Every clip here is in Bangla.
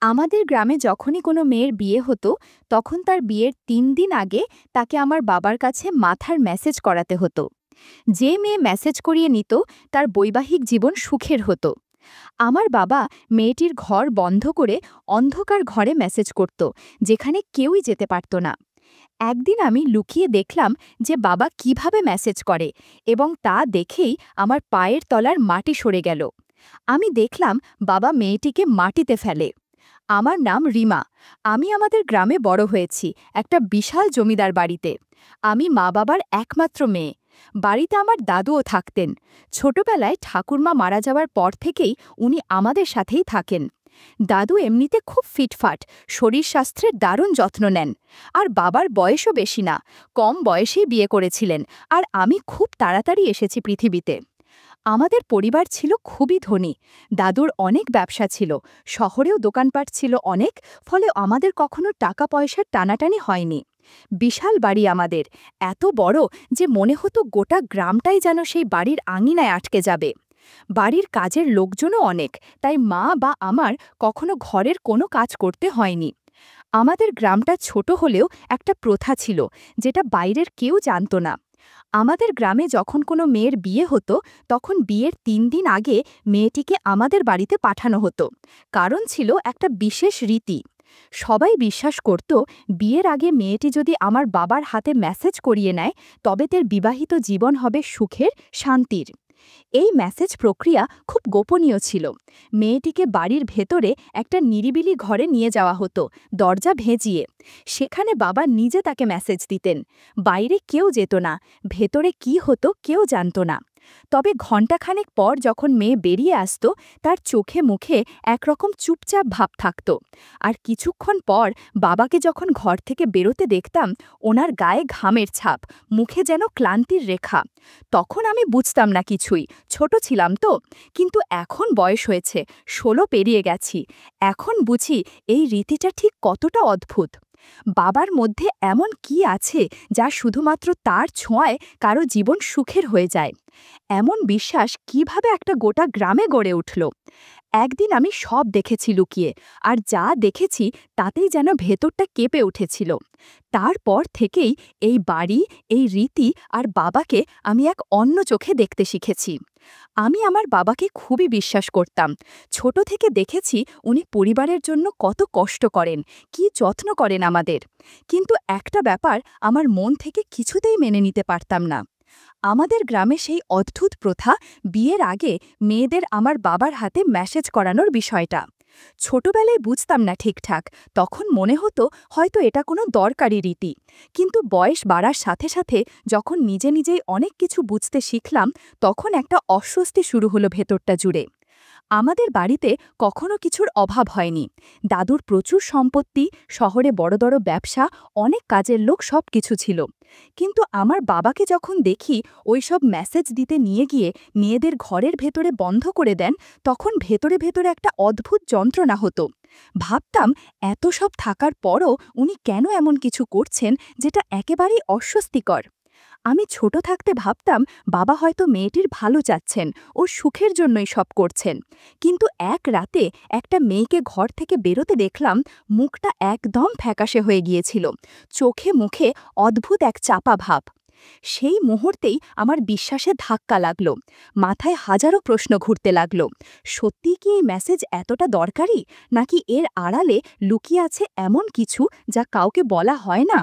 আমাদের গ্রামে যখনই কোনো মেয়ের বিয়ে হতো তখন তার বিয়ের ৩ দিন আগে তাকে আমার বাবার কাছে মাথার মেসেজ করাতে হতো। যে মেয়ে মেসেজ করিয়ে নিত তার বৈবাহিক জীবন সুখের হতো। আমার বাবা মেয়েটির ঘর বন্ধ করে অন্ধকার ঘরে মেসেজ করত, যেখানে কেউই যেতে পারত না। একদিন আমি লুকিয়ে দেখলাম যে বাবা কিভাবে মেসেজ করে, এবং তা দেখেই আমার পায়ের তলার মাটি সরে গেল। আমি দেখলাম বাবা মেয়েটিকে মাটিতে ফেলে। আমার নাম রিমা। আমি আমাদের গ্রামে বড় হয়েছি, একটা বিশাল জমিদার বাড়িতে। আমি মা বাবার একমাত্র মেয়ে। বাড়িতে আমার দাদুও থাকতেন। ছোটবেলায় ঠাকুরমা মারা যাওয়ার পর থেকেই উনি আমাদের সাথেই থাকেন। দাদু এমনিতে খুব ফিটফাট, শরীর স্বাস্থ্যের দারুণ যত্ন নেন। আর বাবার বয়সও বেশি না, কম বয়সেই বিয়ে করেছিলেন। আর আমি খুব তাড়াতাড়ি এসেছি পৃথিবীতে। আমাদের পরিবার ছিল খুবই ধনী। দাদুর অনেক ব্যবসা ছিল, শহরেও দোকানপাট ছিল অনেক, ফলে আমাদের কখনো টাকা পয়সার টানাটানি হয়নি। বিশাল বাড়ি আমাদের, এত বড় যে মনে হতো গোটা গ্রামটাই যেন সেই বাড়ির আঙিনায় আটকে যাবে। বাড়ির কাজের লোকজনও অনেক, তাই মা বা আমার কখনো ঘরের কোনো কাজ করতে হয়নি। আমাদের গ্রামটা ছোট হলেও একটা প্রথা ছিল, যেটা বাইরের কেউ জানত না। আমাদের গ্রামে যখন কোনো মেয়ের বিয়ে হতো তখন বিয়ের ৩ দিন আগে মেয়েটিকে আমাদের বাড়িতে পাঠানো হতো। কারণ ছিল একটা বিশেষ রীতি। সবাই বিশ্বাস করত বিয়ের আগে মেয়েটি যদি আমার বাবার হাতে মেসেজ করিয়ে নেয় তবে তার বিবাহিত জীবন হবে সুখের, শান্তির। এই মেসেজ প্রক্রিয়া খুব গোপনীয় ছিল। মেয়েটিকে বাড়ির ভেতরে একটা নিরিবিলি ঘরে নিয়ে যাওয়া হতো, দরজা ভেজিয়ে। সেখানে বাবা নিজে তাকে মেসেজ দিতেন। বাইরে কেউ যেত না, ভেতরে কি হতো কেউ জানত না। তবে ঘণ্টাখানেক পর যখন মেয়ে বেরিয়ে আসত, তার চোখে মুখে একরকম চুপচাপ ভাব থাকত। আর কিছুক্ষণ পর বাবাকে যখন ঘর থেকে বেরোতে দেখতাম, ওনার গায়ে ঘামের ছাপ, মুখে যেন ক্লান্তির রেখা। তখন আমি বুঝতাম না কিছুই, ছোট ছিলাম তো। কিন্তু এখন বয়স হয়েছে, ১৬ পেরিয়ে গেছি। এখন বুঝি এই রীতিটা ঠিক কতটা অদ্ভুত। বাবার মধ্যে এমন কি আছে যা শুধুমাত্র তার ছোঁয়ায় কারো জীবন সুখের হয়ে যায়। এমন বিশ্বাস কিভাবে একটা গোটা গ্রামে গড়ে উঠল। একদিন আমি সব দেখেছি লুকিয়ে, আর যা দেখেছি তাতেই যেন ভেতরটা কেঁপে উঠেছিল। তারপর থেকেই এই বাড়ি, এই রীতি আর বাবাকে আমি এক অন্য চোখে দেখতে শিখেছি। আমি আমার বাবাকে খুবই বিশ্বাস করতাম। ছোট থেকে দেখেছি উনি পরিবারের জন্য কত কষ্ট করেন, কি যত্ন করেন আমাদের। কিন্তু একটা ব্যাপার আমার মন থেকে কিছুতেই মেনে নিতে পারতাম না। আমাদের গ্রামে সেই অদ্ভুত প্রথা, বিয়ের আগে মেয়েদের আমার বাবার হাতে মেসেজ করানোর বিষয়টা। ছোটবেলায় বুঝতাম না ঠিকঠাক, তখন মনে হতো হয়তো এটা কোনো দরকারি রীতি। কিন্তু বয়স বাড়ার সাথে সাথে যখন নিজে নিজেই অনেক কিছু বুঝতে শিখলাম, তখন একটা অস্বস্তি শুরু হলো ভেতরটা জুড়ে। আমাদের বাড়িতে কখনো কিছুর অভাব হয়নি। দাদুর প্রচুর সম্পত্তি, শহরে বড় বড় ব্যবসা, অনেক কাজের লোক, সব কিছু ছিল। কিন্তু আমার বাবাকে যখন দেখি ওইসব মেসেজ দিতে নিয়ে গিয়ে মেয়েদের ঘরের ভেতরে বন্ধ করে দেন, তখন ভেতরে ভেতরে একটা অদ্ভুত যন্ত্রণা হতো। ভাবতাম এত সব থাকার পরও উনি কেন এমন কিছু করছেন যেটা একেবারেই অস্বস্তিকর। আমি ছোট থাকতে ভাবতাম বাবা হয়তো মেয়েটির ভালো চাচ্ছেন, ওর সুখের জন্যই সব করছেন। কিন্তু এক রাতে একটা মেয়েকে ঘর থেকে বেরোতে দেখলাম, মুখটা একদম ফ্যাকাশে হয়ে গিয়েছিল, চোখে মুখে অদ্ভুত এক চাপা ভাব। সেই মুহূর্তেই আমার বিশ্বাসে ধাক্কা লাগলো, মাথায় হাজারো প্রশ্ন ঘুরতে লাগলো। সত্যি কি এই মেসেজ এতটা দরকারি, নাকি এর আড়ালে লুকিয়ে আছে এমন কিছু যা কাউকে বলা হয় না?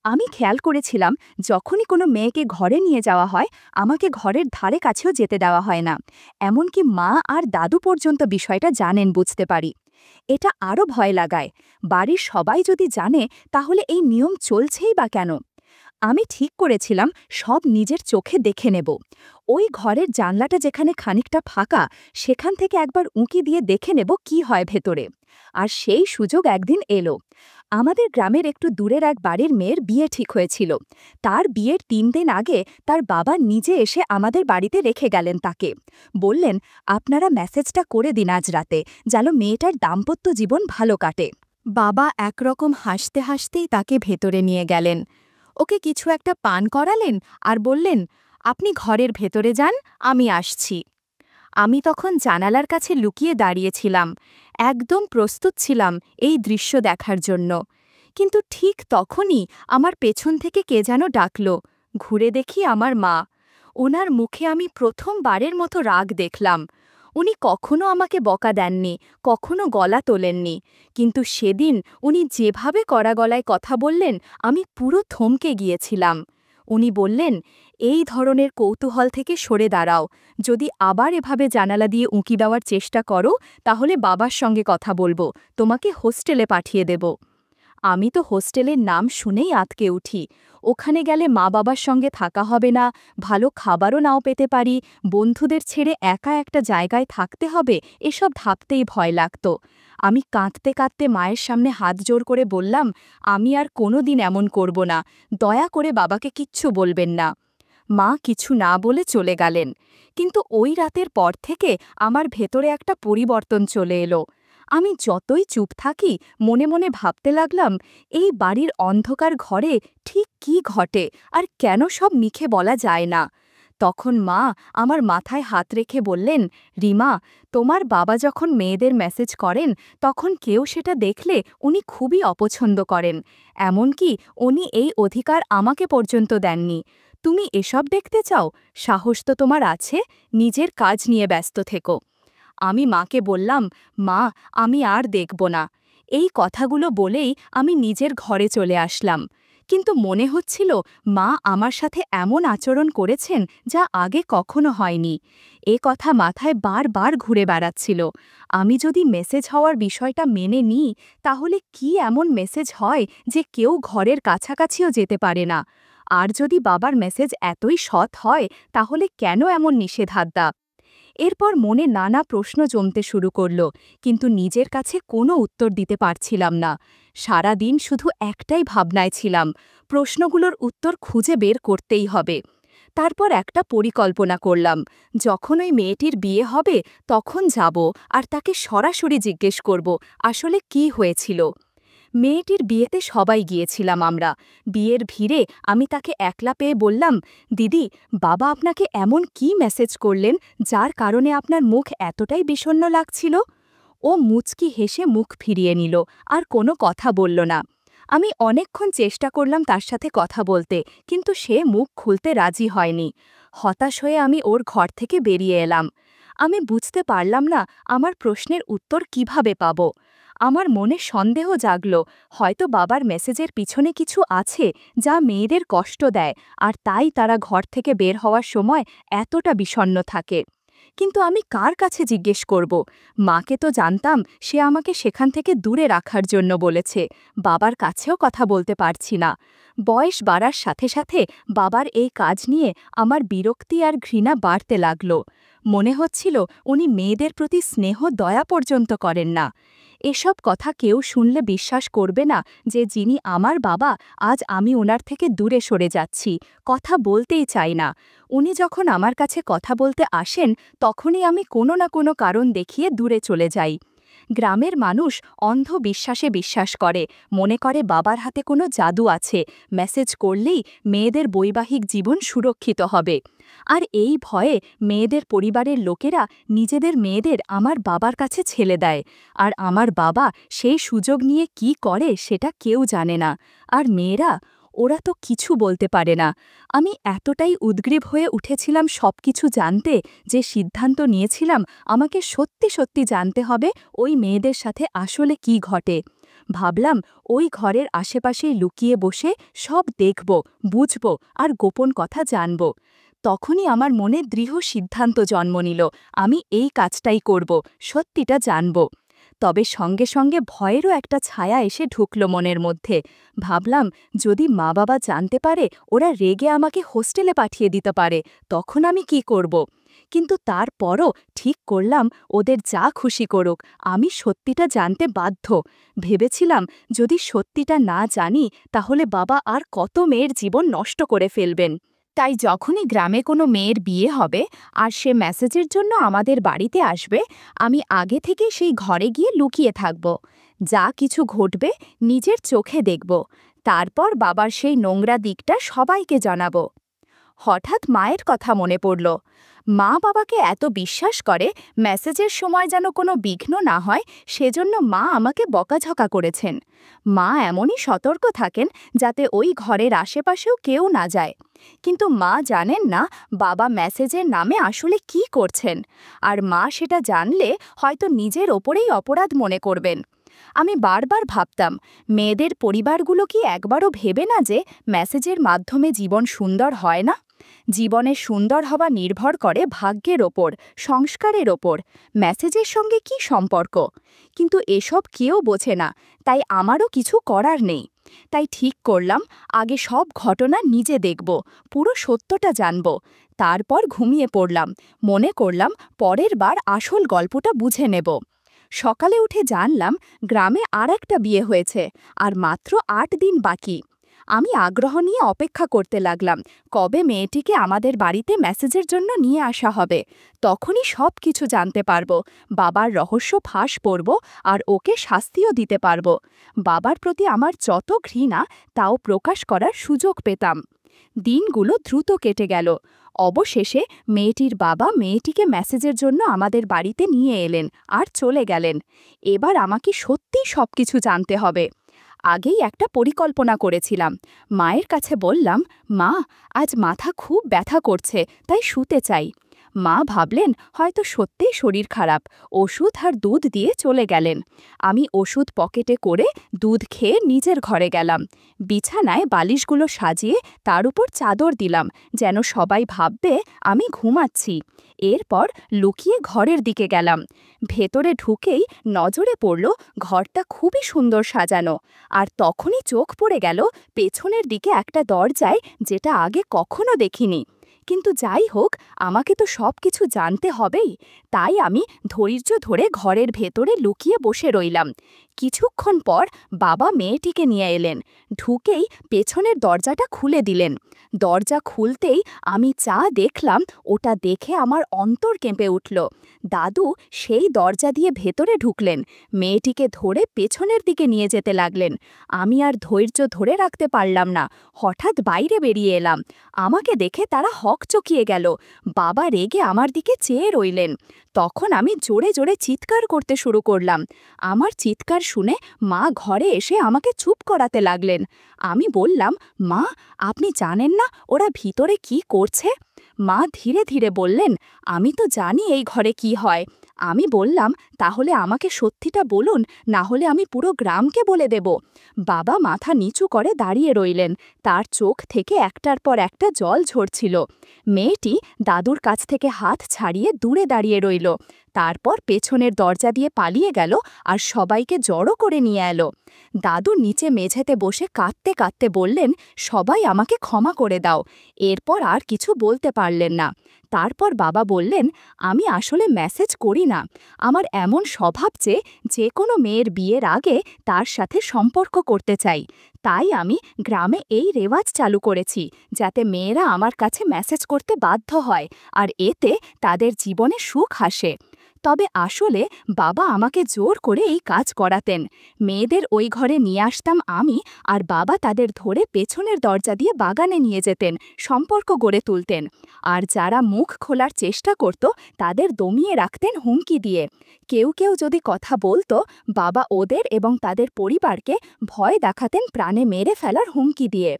আমি খেয়াল করেছিলাম যখনই কোনো মেয়েকে ঘরে নিয়ে যাওয়া হয়, আমাকে ঘরের ধারে কাছেও যেতে দেওয়া হয় না। এমনকি মা আর দাদু পর্যন্ত বিষয়টা জানেন, বুঝতে পারি। এটা আরও ভয় লাগায়, বাড়ির সবাই যদি জানে তাহলে এই নিয়ম চলছেই বা কেন। আমি ঠিক করেছিলাম সব নিজের চোখে দেখে নেব। ওই ঘরের জানলাটা যেখানে খানিকটা ফাঁকা, সেখান থেকে একবার উঁকি দিয়ে দেখে নেব কি হয় ভেতরে। আর সেই সুযোগ একদিন এলো। আমাদের গ্রামের একটু দূরের এক বাড়ির মেয়ের বিয়ে ঠিক হয়েছিল। তার বিয়ের ৩ দিন আগে তার বাবা নিজে এসে আমাদের বাড়িতে রেখে গেলেন তাকে। বললেন, আপনারা মেসেজটা করে দিন আজ রাতে, যেন মেয়েটার দাম্পত্য জীবন ভালো কাটে। বাবা একরকম হাসতে হাসতেই তাকে ভেতরে নিয়ে গেলেন। ওকে কিছু একটা পান করালেন আর বললেন, আপনি ঘরের ভেতরে যান, আমি আসছি। আমি তখন জানালার কাছে লুকিয়ে দাঁড়িয়েছিলাম, একদম প্রস্তুত ছিলাম এই দৃশ্য দেখার জন্য। কিন্তু ঠিক তখনই আমার পেছন থেকে কে যেন ডাকল। ঘুরে দেখি আমার মা। ওনার মুখে আমি প্রথমবারের মতো রাগ দেখলাম। উনি কখনো আমাকে বকা দেননি, কখনো গলা তোলেননি, কিন্তু সেদিন উনি যেভাবে কড়া গলায় কথা বললেন আমি পুরো থমকে গিয়েছিলাম। উনি বললেন, এই ধরনের কৌতূহল থেকে সরে দাঁড়াও, যদি আবার এভাবে জানালা দিয়ে উঁকি দেওয়ার চেষ্টা করো তাহলে বাবার সঙ্গে কথা বলবো, তোমাকে হোস্টেলে পাঠিয়ে দেব। আমি তো হোস্টেলের নাম শুনেই আঁতকে উঠি। ওখানে গেলে মা বাবার সঙ্গে থাকা হবে না, ভালো খাবারও নাও পেতে পারি, বন্ধুদের ছেড়ে একা একটা জায়গায় থাকতে হবে, এসব ভাবতেই ভয় লাগত। আমি কাঁদতে কাঁদতে মায়ের সামনে হাত জোর করে বললাম, আমি আর কোনো দিন এমন করব না, দয়া করে বাবাকে কিচ্ছু বলবেন না। মা কিছু না বলে চলে গেলেন। কিন্তু ওই রাতের পর থেকে আমার ভেতরে একটা পরিবর্তন চলে এলো। আমি যতই চুপ থাকি মনে মনে ভাবতে লাগলাম, এই বাড়ির অন্ধকার ঘরে ঠিক কী ঘটে আর কেন সব মিখে বলা যায় না। তখন মা আমার মাথায় হাত রেখে বললেন, রিমা, তোমার বাবা যখন মেয়েদের মেসেজ করেন তখন কেউ সেটা দেখলে উনি খুবই অপছন্দ করেন, এমনকি উনি এই অধিকার আমাকে পর্যন্ত দেননি। তুমি এসব দেখতে চাও? সাহস তো তোমার আছে, নিজের কাজ নিয়ে ব্যস্ত থেকো। আমি মাকে বললাম, মা, আমি আর দেখব না। এই কথাগুলো বলেই আমি নিজের ঘরে চলে আসলাম। কিন্তু মনে হচ্ছিল মা আমার সাথে এমন আচরণ করেছেন যা আগে কখনো হয়নি। এ কথা মাথায় বারবার ঘুরে বেড়াচ্ছিল। আমি যদি মেসেজ হওয়ার বিষয়টা মেনে নিই তাহলে কি এমন মেসেজ হয় যে কেউ ঘরের কাছাকাছিও যেতে পারে না? আর যদি বাবার মেসেজ এতই সৎ হয় তাহলে কেন এমন নিষেধাজ্ঞা? এরপর মনে নানা প্রশ্ন জমতে শুরু করল, কিন্তু নিজের কাছে কোনো উত্তর দিতে পারছিলাম না। সারা দিন শুধু একটাই ভাবনায় ছিলাম, প্রশ্নগুলোর উত্তর খুঁজে বের করতেই হবে। তারপর একটা পরিকল্পনা করলাম, যখন ওই মেয়েটির বিয়ে হবে তখন যাব আর তাকে সরাসরি জিজ্ঞেস করব আসলে কি হয়েছিল। মেয়েটির বিয়েতে সবাই গিয়েছিলাম আমরা। বিয়ের ভিড়ে আমি তাকে একলা পেয়ে বললাম, দিদি, বাবা আপনাকে এমন কি মেসেজ করলেন যার কারণে আপনার মুখ এতটাই বিষণ্ণ লাগছিল? ও মুচকি হেসে মুখ ফিরিয়ে নিল, আর কোনো কথা বলল না। আমি অনেকক্ষণ চেষ্টা করলাম তার সাথে কথা বলতে, কিন্তু সে মুখ খুলতে রাজি হয়নি। হতাশ হয়ে আমি ওর ঘর থেকে বেরিয়ে এলাম। আমি বুঝতে পারলাম না আমার প্রশ্নের উত্তর কিভাবে পাব। আমার মনে সন্দেহ জাগল, হয়তো বাবার মেসেজের পিছনে কিছু আছে যা মেয়েদের কষ্ট দেয়, আর তাই তারা ঘর থেকে বের হওয়ার সময় এতটা বিষণ্ণ থাকে। কিন্তু আমি কার কাছে জিজ্ঞেস করব? মাকে তো জানতাম সে আমাকে সেখান থেকে দূরে রাখার জন্য বলেছে, বাবার কাছেও কথা বলতে পারছি না। বয়স বাড়ার সাথে সাথে বাবার এই কাজ নিয়ে আমার বিরক্তি আর ঘৃণা বাড়তে লাগল। মনে হচ্ছিল উনি মেয়েদের প্রতি স্নেহ দয়া পর্যন্ত করেন না। এসব কথা কেউ শুনলে বিশ্বাস করবে না যে যিনি আমার বাবা, আজ আমি ওনার থেকে দূরে সরে যাচ্ছি, কথা বলতেই চাই না। উনি যখন আমার কাছে কথা বলতে আসেন তখনই আমি কোনো না কোনো কারণ দেখিয়ে দূরে চলে যাই। গ্রামের মানুষ অন্ধ বিশ্বাসে বিশ্বাস করে, মনে করে বাবার হাতে কোনো জাদু আছে, মেসেজ করলেই মেয়েদের বৈবাহিক জীবন সুরক্ষিত হবে। আর এই ভয়ে মেয়েদের পরিবারের লোকেরা নিজেদের মেয়েদের আমার বাবার কাছে ছেড়ে দেয়। আর আমার বাবা সেই সুযোগ নিয়ে কি করে সেটা কেউ জানে না। আর মেয়েরা, ওরা তো কিছু বলতে পারে না। আমি এতটাই উদ্গ্রীব হয়ে উঠেছিলাম সবকিছু জানতে যে সিদ্ধান্ত নিয়েছিলাম আমাকে সত্যি সত্যি জানতে হবে ওই মেয়েদের সাথে আসলে কি ঘটে। ভাবলাম ওই ঘরের আশেপাশেই লুকিয়ে বসে সব দেখব, বুঝব আর গোপন কথা জানব। তখনই আমার মনে দৃঢ় সিদ্ধান্ত জন্ম নিল, আমি এই কাজটাই করব, সত্যিটা জানব। তবে সঙ্গে সঙ্গে ভয়েরও একটা ছায়া এসে ঢুকল মনের মধ্যে। ভাবলাম, যদি মা বাবা জানতে পারে ওরা রেগে আমাকে হোস্টেলে পাঠিয়ে দিতে পারে, তখন আমি কি করব? কিন্তু তারপরও ঠিক করলাম ওদের যা খুশি করুক, আমি সত্যিটা জানতে বাধ্য। ভেবেছিলাম যদি সত্যিটা না জানি তাহলে বাবা আর কত মেয়ের জীবন নষ্ট করে ফেলবেন। তাই যখনই গ্রামে কোনো মেয়ের বিয়ে হবে আর সে মেসেজের জন্য আমাদের বাড়িতে আসবে, আমি আগে থেকে সেই ঘরে গিয়ে লুকিয়ে থাকব। যা কিছু ঘটবে নিজের চোখে দেখব। তারপর বাবার সেই নোংরা দিকটা সবাইকে জানাব। হঠাৎ মায়ের কথা মনে পড়ল। মা বাবাকে এত বিশ্বাস করে, মেসেজের সময় যেন কোনো বিঘ্ন না হয় সেজন্য মা আমাকে বকাঝকা করেছেন। মা এমনই সতর্ক থাকেন যাতে ওই ঘরের আশেপাশেও কেউ না যায়। কিন্তু মা জানেন না বাবা মেসেজের নামে আসলে কি করছেন, আর মা সেটা জানলে হয়তো নিজের ওপরেই অপরাধ মনে করবেন। আমি বারবার ভাবতাম, মেয়েদের পরিবারগুলো কি একবারও ভেবে না যে মেসেজের মাধ্যমে জীবন সুন্দর হয় না? জীবনের সুন্দর হওয়া নির্ভর করে ভাগ্যের ওপর, সংস্কারের ওপর। মেসেজের সঙ্গে কি সম্পর্ক? কিন্তু এসব কেউ বোঝে না, তাই আমারও কিছু করার নেই। তাই ঠিক করলাম, আগে সব ঘটনা নিজে দেখব, পুরো সত্যটা জানব। তারপর ঘুমিয়ে পড়লাম, মনে করলাম পরের বার আসল গল্পটা বুঝে নেব। সকালে উঠে জানলাম গ্রামে আর একটা বিয়ে হয়েছে, আর মাত্র ৮ দিন বাকি। আমি আগ্রহ নিয়ে অপেক্ষা করতে লাগলাম, কবে মেয়েটিকে আমাদের বাড়িতে মেসেজের জন্য নিয়ে আসা হবে। তখনই সব কিছু জানতে পারবো, বাবার রহস্য ফাঁস করব, আর ওকে শাস্তিও দিতে পারবো। বাবার প্রতি আমার যত ঘৃণা তাও প্রকাশ করার সুযোগ পেতাম। দিনগুলো দ্রুত কেটে গেল। অবশেষে মেয়েটির বাবা মেয়েটিকে মেসেজের জন্য আমাদের বাড়িতে নিয়ে এলেন আর চলে গেলেন। এবার আমাকে সত্যিই সবকিছু জানতে হবে। আগেই একটা পরিকল্পনা করেছিলাম। মায়ের কাছে বললাম, মা, আজ মাথা খুব ব্যথা করছে, তাই শুতে চাই। মা ভাবলেন হয়তো সত্যিই শরীর খারাপ, ওষুধ আর দুধ দিয়ে চলে গেলেন। আমি ওষুধ পকেটে করে দুধ খেয়ে নিজের ঘরে গেলাম। বিছানায় বালিশগুলো সাজিয়ে তার উপর চাদর দিলাম, যেন সবাই ভাববে আমি ঘুমাচ্ছি। এরপর লুকিয়ে ঘরের দিকে গেলাম। ভেতরে ঢুকেই নজরে পড়ল ঘরটা খুবই সুন্দর সাজানো, আর তখনই চোখ পড়ে গেল পেছনের দিকে একটা দরজায়, যেটা আগে কখনো দেখিনি। কিন্তু যাই হোক, আমাকে তো সব কিছু জানতে হবেই, তাই আমি ধৈর্য ধরে ঘরের ভেতরে লুকিয়ে বসে রইলাম। কিছুক্ষণ পর বাবা মেয়েটিকে নিয়ে এলেন। ঢুকেই পেছনের দরজাটা খুলে দিলেন। দরজা খুলতেই আমি যা দেখলাম, ওটা দেখে আমার অন্তর কেঁপে উঠল। দাদু সেই দরজা দিয়ে ভেতরে ঢুকলেন, মেয়েটিকে ধরে পেছনের দিকে নিয়ে যেতে লাগলেন। আমি আর ধৈর্য ধরে রাখতে পারলাম না, হঠাৎ বাইরে বেরিয়ে এলাম। আমাকে দেখে তারা হকচকিয়ে গেল। বাবা রেগে আমার দিকে চেয়ে রইলেন। তখন আমি জোরে জোরে চিৎকার করতে শুরু করলাম। আমার চিৎকার শুনে মা ঘরে এসে আমাকে চুপ করাতে লাগলেন। আমি বললাম, মা, আপনি জানেন না ওরা ভিতরে কি করছে? মা ধীরে ধীরে বললেন, আমি তো জানি এই ঘরে কি হয়। আমি বললাম, তাহলে আমাকে সত্যিটা বলুন, না হলে আমি পুরো গ্রামকে বলে দেব। বাবা মাথা নিচু করে দাঁড়িয়ে রইলেন, তার চোখ থেকে একটার পর একটা জল ঝরছিল। মেয়েটি দাদুর কাছ থেকে হাত ছাড়িয়ে দূরে দাঁড়িয়ে রইল, তারপর পেছনের দরজা দিয়ে পালিয়ে গেল আর সবাইকে জড়ো করে নিয়ে এলো। দাদু নিচে মেঝেতে বসে কাঁদতে কাঁদতে বললেন, সবাই আমাকে ক্ষমা করে দাও। এরপর আর কিছু বলতে পারলেন না। তারপর বাবা বললেন, আমি আসলে মেসেজ করি না। আমার এমন স্বভাব যে কোনো মেয়ের বিয়ের আগে তার সাথে সম্পর্ক করতে চাই। তাই আমি গ্রামে এই রেওয়াজ চালু করেছি, যাতে মেয়েরা আমার কাছে মেসেজ করতে বাধ্য হয়, আর এতে তাদের জীবনে সুখ আসে। তবে আসলে বাবা আমাকে জোর করে এই কাজ করাতেন। মেয়েদের ওই ঘরে নিয়ে আসতাম আমি, আর বাবা তাদের ধরে পেছনের দরজা দিয়ে বাগানে নিয়ে যেতেন, সম্পর্ক গড়ে তুলতেন। আর যারা মুখ খোলার চেষ্টা করত তাদের দমিয়ে রাখতেন হুমকি দিয়ে। কেউ কেউ যদি কথা বলতো, বাবা ওদের এবং তাদের পরিবারকে ভয় দেখাতেন প্রাণে মেরে ফেলার হুমকি দিয়ে।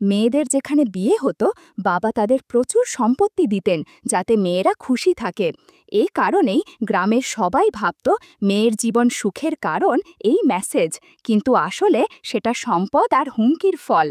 মেয়েদের যেখানে বিয়ে হতো, বাবা তাদের প্রচুর সম্পত্তি দিতেন, যাতে মেয়েরা খুশি থাকে। এই কারণেই গ্রামের সবাই ভাবত মেয়ের জীবন সুখের কারণ এই মেসেজ, কিন্তু আসলে সেটা সম্পদ আর হুমকির ফল।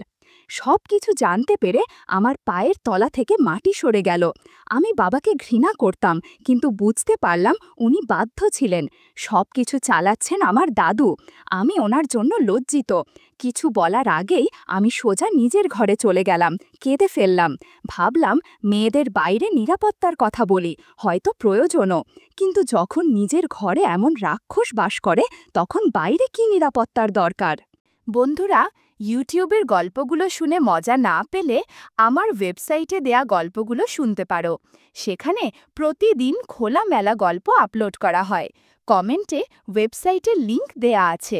সব কিছু জানতে পেরে আমার পায়ের তলা থেকে মাটি সরে গেল। আমি বাবাকে ঘৃণা করতাম, কিন্তু বুঝতে পারলাম উনি বাধ্য ছিলেন। সব কিছু চালাচ্ছেন আমার দাদু। আমি ওনার জন্য লজ্জিত। কিছু বলার আগেই আমি সোজা নিজের ঘরে চলে গেলাম, কেঁদে ফেললাম। ভাবলাম মেয়েদের বাইরে নিরাপত্তার কথা বলি, হয়তো প্রয়োজনও। কিন্তু যখন নিজের ঘরে এমন রাক্ষস বাস করে, তখন বাইরে কি নিরাপত্তার দরকার? বন্ধুরা, ইউটিউবের গল্পগুলো শুনে মজা না পেলে আমার ওয়েবসাইটে দেয়া গল্পগুলো শুনতে পারো। সেখানে প্রতিদিন খোলামেলা গল্প আপলোড করা হয়। কমেন্টে ওয়েবসাইটের লিংক দেয়া আছে।